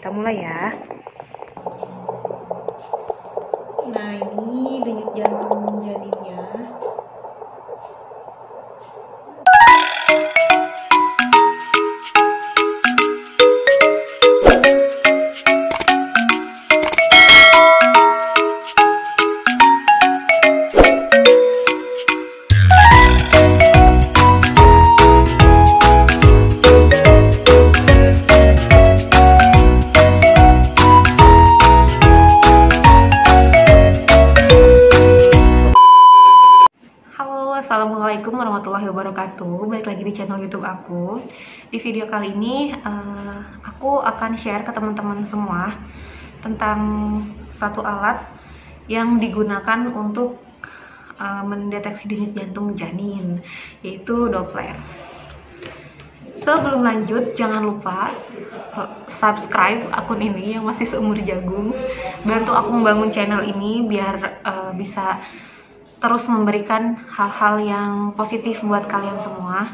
kita mulai ya. Nah, ini denyut jantung janinnya. Assalamualaikum warahmatullahi wabarakatuh. Balik lagi di channel YouTube aku. Di video kali ini aku akan share ke teman-teman semua tentang satu alat yang digunakan untuk mendeteksi denyut jantung janin, yaitu Doppler. Sebelum lanjut, jangan lupa subscribe akun ini yang masih seumur jagung. Bantu aku membangun channel ini biar bisa terus memberikan hal-hal yang positif buat kalian semua.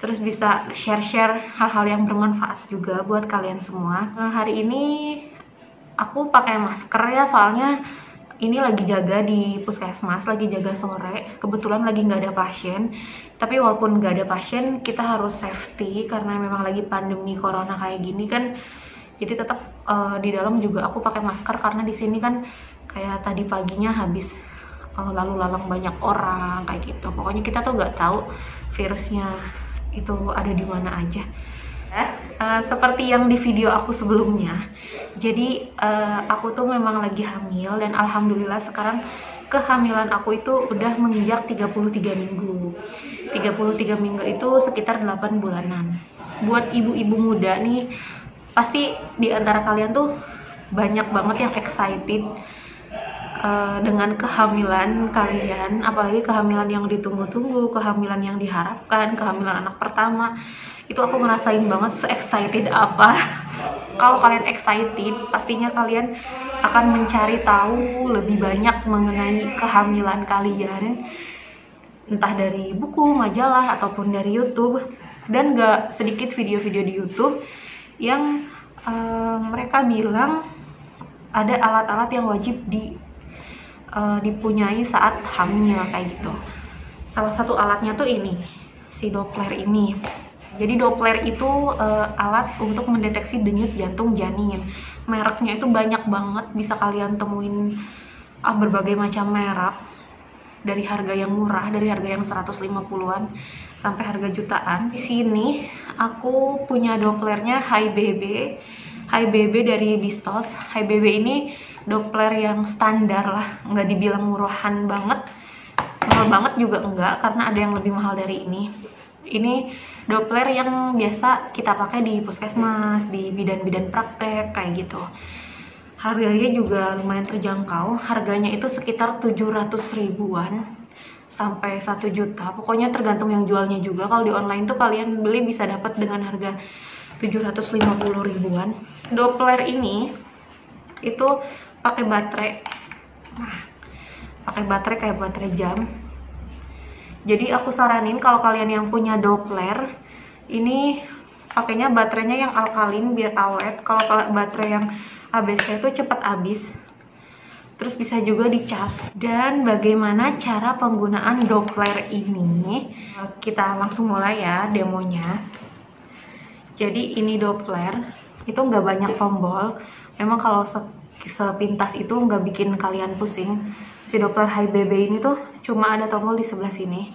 Terus bisa share-share hal-hal yang bermanfaat juga buat kalian semua. Hari ini aku pakai masker ya, soalnya ini lagi jaga di puskesmas, lagi jaga sore. Kebetulan lagi nggak ada pasien. Tapi walaupun nggak ada pasien, kita harus safety karena memang lagi pandemi corona kayak gini kan. Jadi tetap di dalam juga aku pakai masker karena di sini kan kayak tadi paginya habis lalu lalang banyak orang kayak gitu. Pokoknya kita tuh nggak tahu virusnya itu ada di mana aja. Seperti yang di video aku sebelumnya, jadi aku tuh memang lagi hamil dan alhamdulillah sekarang kehamilan aku itu udah menginjak 33 minggu. 33 minggu itu sekitar 8 bulanan. Buat ibu-ibu muda nih, pasti di antara kalian tuh banyak banget yang excited dengan kehamilan kalian, apalagi kehamilan yang ditunggu-tunggu, kehamilan yang diharapkan, kehamilan anak pertama. Itu aku ngerasain banget se-excited apa. Kalau kalian excited, pastinya kalian akan mencari tahu lebih banyak mengenai kehamilan kalian, entah dari buku, majalah, ataupun dari YouTube. Dan gak sedikit video-video di YouTube yang mereka bilang ada alat-alat yang wajib dipunyai saat hamil kayak gitu. Salah satu alatnya tuh ini, si Doppler ini. Jadi Doppler itu alat untuk mendeteksi denyut jantung janin. Mereknya itu banyak banget, bisa kalian temuin berbagai macam merek. Dari harga yang murah, dari harga yang 150-an sampai harga jutaan. Di sini aku punya Dopplernya HiBB dari Bistos. HiBB ini Doppler yang standar lah, nggak dibilang murahan banget, mahal banget juga enggak, karena ada yang lebih mahal dari ini. Ini Doppler yang biasa kita pakai di puskesmas, di bidan-bidan praktek kayak gitu. Harganya juga lumayan terjangkau, harganya itu sekitar 700 ribuan sampai 1 juta. Pokoknya tergantung yang jualnya juga. Kalau di online tuh kalian beli bisa dapat dengan harga 750 ribuan. Doppler ini itu pakai baterai. Nah, pakai baterai kayak baterai jam. Jadi aku saranin kalau kalian yang punya Doppler ini pakainya baterainya yang alkalin biar awet. Kalau baterai yang ABC itu cepat habis. Terus bisa juga dicas. Dan bagaimana cara penggunaan Doppler ini? Kita langsung mulai ya demonya. Jadi ini Doppler itu nggak banyak tombol. Memang kalau sepintas itu nggak bikin kalian pusing. Si Doppler HiBB ini tuh cuma ada tombol di sebelah sini,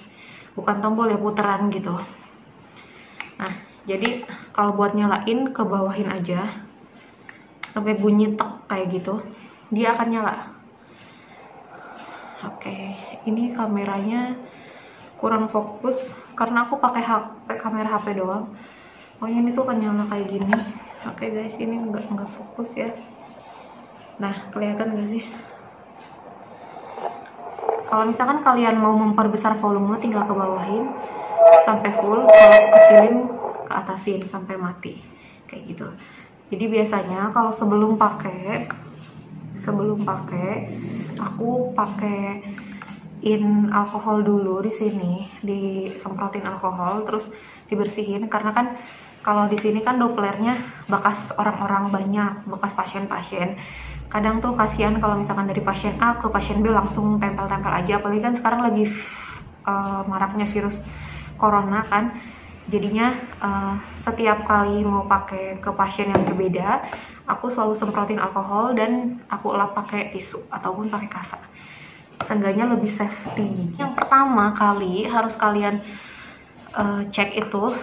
bukan tombol ya, puteran gitu. Nah, jadi kalau buat nyalain ke bawahin aja sampai bunyi tek kayak gitu, dia akan nyala. Oke, ini kameranya kurang fokus karena aku pakai kamera HP doang. Pokoknya ini tuh akan nyala kayak gini. Oke guys, ini nggak fokus ya. Nah, kelihatan gak sih? Kalau misalkan kalian mau memperbesar volume, tinggal ke bawahin sampai full, kalau kecilin ke atasin sampai mati kayak gitu. Jadi biasanya kalau sebelum pakai aku pakein alkohol dulu di sini, disemprotin alkohol terus dibersihin karena kan Kalau di sini kan Dopplernya bekas orang-orang banyak, bekas pasien-pasien. Kadang tuh kasihan kalau misalkan dari pasien A ke pasien B langsung tempel-tempel aja. Apalagi kan sekarang lagi maraknya virus corona kan. Jadinya setiap kali mau pakai ke pasien yang berbeda, aku selalu semprotin alkohol dan aku lap pakai tisu ataupun pakai kasa. Seenggaknya lebih safety. Yang pertama kali harus kalian cek itu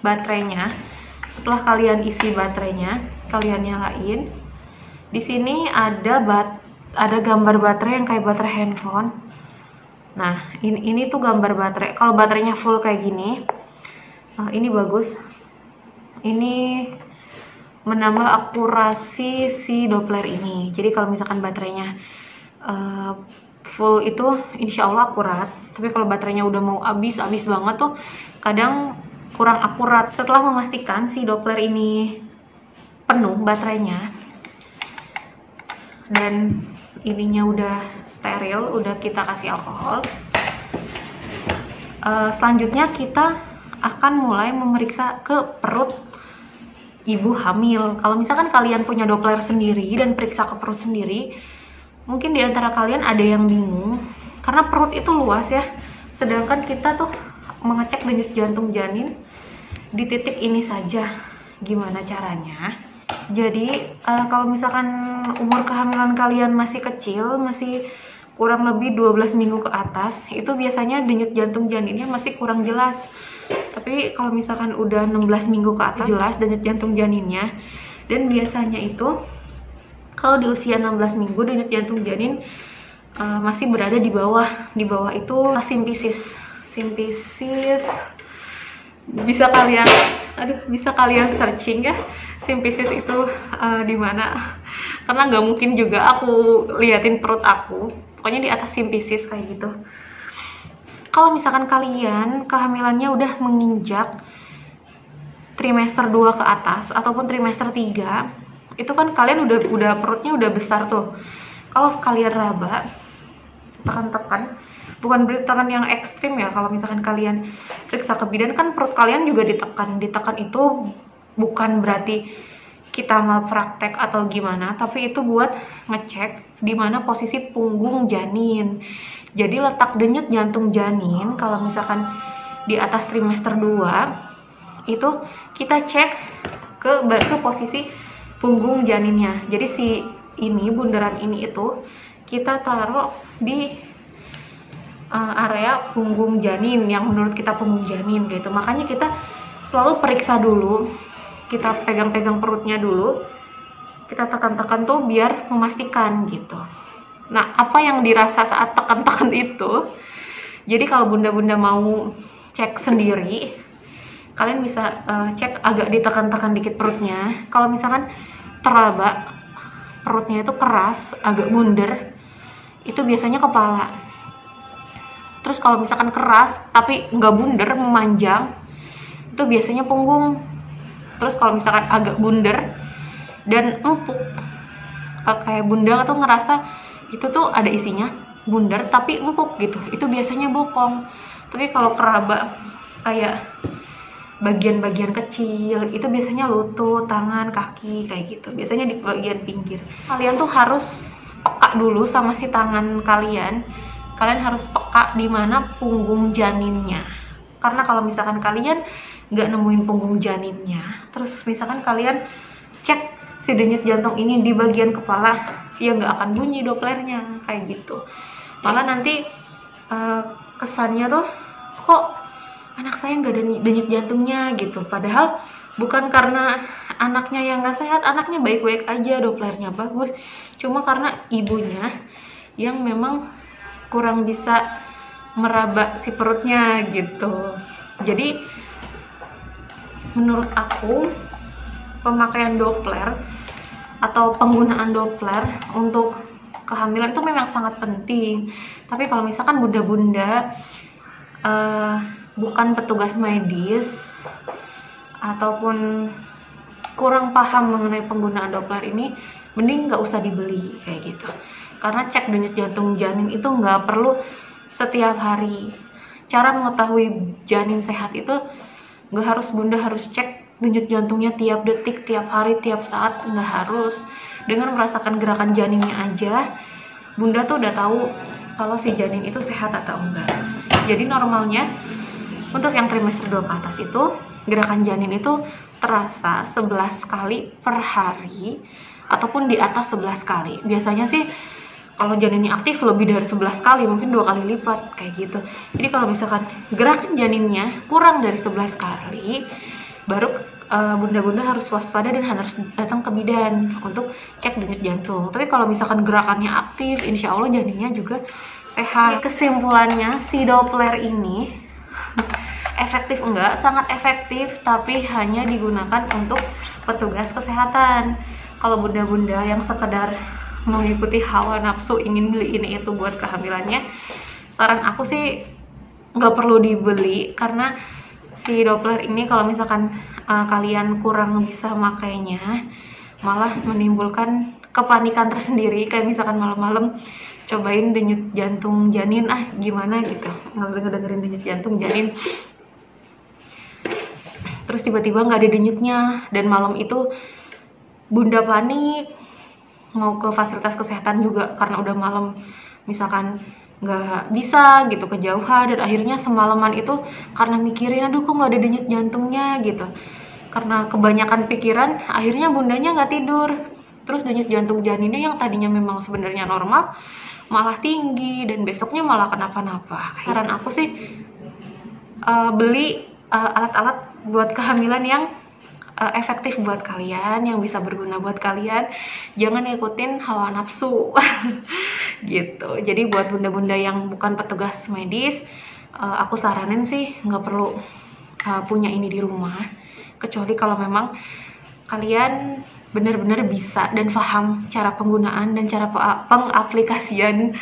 baterainya. Setelah kalian isi baterainya, kalian nyalain. Di sini ada gambar baterai yang kayak baterai handphone. Nah, ini tuh gambar baterai. Kalau baterainya full kayak gini, ini bagus. Ini menambah akurasi si Doppler ini. Jadi kalau misalkan baterainya full itu insya Allah akurat. Tapi kalau baterainya udah mau habis banget tuh kadang kurang akurat. Setelah memastikan si Doppler ini penuh baterainya dan ininya udah steril, udah kita kasih alkohol, selanjutnya kita akan mulai memeriksa ke perut ibu hamil. Kalau misalkan kalian punya Doppler sendiri dan periksa ke perut sendiri, mungkin di antara kalian ada yang bingung karena perut itu luas ya, sedangkan kita tuh mengecek denyut jantung janin di titik ini saja. Gimana caranya? Jadi kalau misalkan umur kehamilan kalian masih kecil, masih kurang lebih 12 minggu ke atas, itu biasanya denyut jantung janinnya masih kurang jelas. Tapi kalau misalkan udah 16 minggu ke atas jelas denyut jantung janinnya. Dan biasanya itu kalau di usia 16 minggu denyut jantung janin masih berada di bawah. Di bawah itu simpisis. Simpisis bisa kalian searching ya, simpisis itu di mana, karena nggak mungkin juga aku liatin perut aku. Pokoknya di atas simpisis kayak gitu. Kalau misalkan kalian kehamilannya udah menginjak trimester 2 ke atas ataupun trimester 3, itu kan kalian udah perutnya udah besar tuh. Kalau kalian raba, tekan-tekan, bukan tekan yang ekstrim ya. Kalau misalkan kalian periksa ke bidan kan perut kalian juga ditekan itu bukan berarti kita malpraktek atau gimana, tapi itu buat ngecek di mana posisi punggung janin. Jadi letak denyut jantung janin kalau misalkan di atas trimester 2 itu kita cek ke posisi punggung janinnya. Jadi si bundaran ini itu kita taruh di area punggung janin yang menurut kita punggung janin gitu. Makanya kita selalu periksa dulu, kita pegang-pegang perutnya dulu, kita tekan-tekan tuh biar memastikan gitu. Nah, apa yang dirasa saat tekan-tekan itu, jadi kalau bunda-bunda mau cek sendiri, kalian bisa cek agak ditekan-tekan dikit perutnya. Kalau misalkan teraba, perutnya itu keras, agak bunder, itu biasanya kepala. Terus kalau misalkan keras tapi nggak bunder, memanjang, itu biasanya punggung. Terus kalau misalkan agak bunder dan empuk, kayak bunda tuh ngerasa itu tuh ada isinya, bunder tapi empuk gitu, itu biasanya bokong. Tapi kalau keraba kayak bagian-bagian kecil, itu biasanya lutut, tangan, kaki kayak gitu, biasanya di bagian pinggir. Kalian tuh harus peka dulu sama si tangan kalian. Kalian harus peka di mana punggung janinnya. Karena kalau misalkan kalian nggak nemuin punggung janinnya, terus misalkan kalian cek si denyut jantung ini di bagian kepala, ya nggak akan bunyi Dopplernya kayak gitu. Malah nanti kesannya tuh kok anak saya nggak ada denyut jantungnya gitu. Padahal bukan karena anaknya yang nggak sehat, anaknya baik-baik aja, Dopplernya bagus. Cuma karena ibunya yang memang kurang bisa meraba si perutnya gitu. Jadi menurut aku pemakaian Doppler atau penggunaan Doppler untuk kehamilan itu memang sangat penting. Tapi kalau misalkan bunda-bunda bukan petugas medis ataupun kurang paham mengenai penggunaan Doppler ini, mending nggak usah dibeli kayak gitu. Karena cek denyut jantung janin itu nggak perlu setiap hari. Cara mengetahui janin sehat itu nggak harus bunda harus cek denyut jantungnya tiap detik, tiap hari, tiap saat, nggak harus. Dengan merasakan gerakan janinnya aja, bunda tuh udah tahu kalau si janin itu sehat atau enggak. Jadi normalnya untuk yang trimester 2 ke atas itu gerakan janin itu terasa 11 kali per hari ataupun di atas 11 kali. Biasanya sih kalau janinnya aktif lebih dari 11 kali, mungkin 2 kali lipat kayak gitu. Jadi kalau misalkan gerakan janinnya kurang dari 11 kali, baru bunda-bunda harus waspada dan harus datang ke bidan untuk cek denyut jantung. Tapi kalau misalkan gerakannya aktif, insya Allah janinnya juga sehat. Kesimpulannya, si Doppler ini efektif enggak? Sangat efektif, tapi hanya digunakan untuk petugas kesehatan. Kalau bunda-bunda yang sekedar mengikuti hawa nafsu ingin beli ini itu buat kehamilannya, saran aku sih nggak perlu dibeli, karena si Doppler ini kalau misalkan kalian kurang bisa makainya, malah menimbulkan kepanikan tersendiri. Kayak misalkan malam-malam cobain denyut jantung janin, gimana gitu, ngedengerin denyut jantung janin, terus tiba-tiba nggak ada denyutnya, dan malam itu bunda panik mau ke fasilitas kesehatan juga karena udah malam, misalkan nggak bisa gitu, kejauhan, dan akhirnya semalaman itu karena mikirin aduh kok nggak ada denyut jantungnya gitu, karena kebanyakan pikiran akhirnya bundanya nggak tidur, terus denyut jantung janinnya yang tadinya memang sebenarnya normal malah tinggi, dan besoknya malah kenapa-napa. Saran aku sih beli alat-alat buat kehamilan yang efektif buat kalian, yang bisa berguna buat kalian. Jangan ngikutin hawa nafsu gitu. Jadi buat bunda-bunda yang bukan petugas medis, aku saranin sih nggak perlu punya ini di rumah, kecuali kalau memang kalian benar-benar bisa dan paham cara penggunaan dan cara pengaplikasian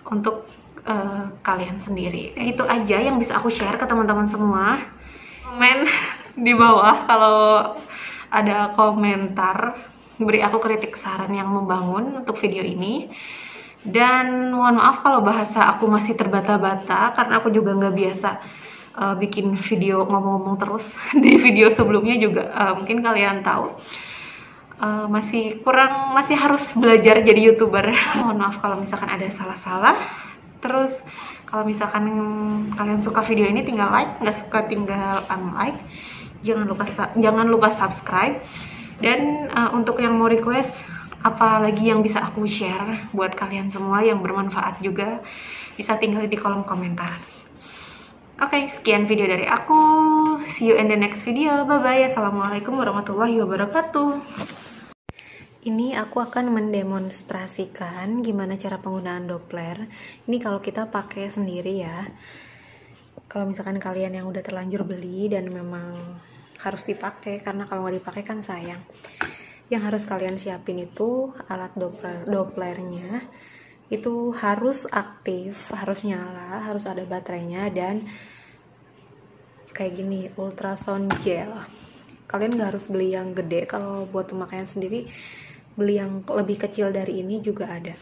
untuk kalian sendiri. Itu aja yang bisa aku share ke teman-teman semua. Komen di bawah kalau ada komentar, beri aku kritik saran yang membangun untuk video ini. Dan mohon maaf kalau bahasa aku masih terbata-bata, karena aku juga nggak biasa bikin video ngomong-ngomong terus. Di video sebelumnya juga mungkin kalian tahu masih harus belajar jadi YouTuber. Mohon maaf kalau misalkan ada salah-salah. Terus kalau misalkan kalian suka video ini tinggal like, nggak suka tinggal unlike. Jangan lupa subscribe. Dan untuk yang mau request apa lagi yang bisa aku share buat kalian semua yang bermanfaat juga, bisa tinggal di kolom komentar. Oke, sekian video dari aku. See you in the next video. Bye bye. Assalamualaikum warahmatullahi wabarakatuh. Ini aku akan mendemonstrasikan gimana cara penggunaan Doppler. Ini kalau kita pakai sendiri ya. Kalau misalkan kalian yang udah terlanjur beli dan memang harus dipakai, karena kalau nggak dipakai kan sayang. Yang harus kalian siapin itu alat Dopplernya itu harus aktif, harus nyala, harus ada baterainya, dan kayak gini, ultrasound gel. Kalian nggak harus beli yang gede, kalau buat pemakaian sendiri beli yang lebih kecil dari ini juga ada.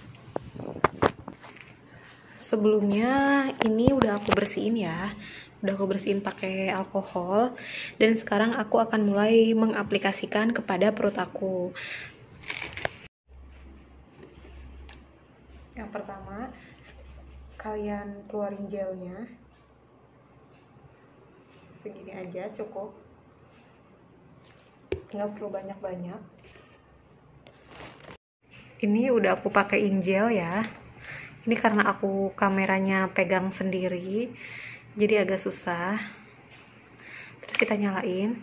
Sebelumnya ini udah aku bersihin ya, udah aku bersihin pakai alkohol, dan sekarang aku akan mulai mengaplikasikan kepada perut aku. Yang pertama, kalian keluarin gelnya, segini aja cukup, nggak perlu banyak-banyak. Ini udah aku pakein gel ya. Ini karena aku kameranya pegang sendiri, jadi agak susah. Terus kita nyalain.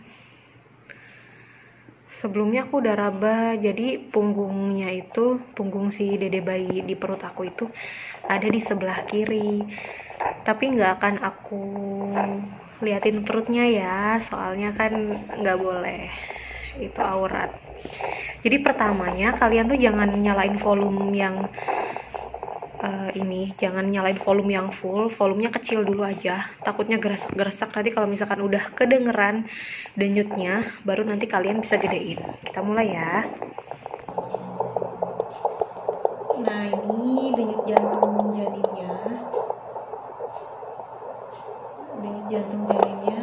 Sebelumnya aku udah raba, jadi punggungnya itu, punggung si dede bayi di perut aku itu ada di sebelah kiri. Tapi nggak akan aku liatin perutnya ya, soalnya kan nggak boleh, itu aurat. Jadi pertamanya kalian tuh jangan nyalain volume yang jangan nyalain volume yang full, volumenya kecil dulu aja, takutnya gerasak-gerasak. Nanti kalau misalkan udah kedengeran denyutnya, baru nanti kalian bisa gedein. Kita mulai ya. Nah, ini denyut jantung janinnya. Denyut jantung janinnya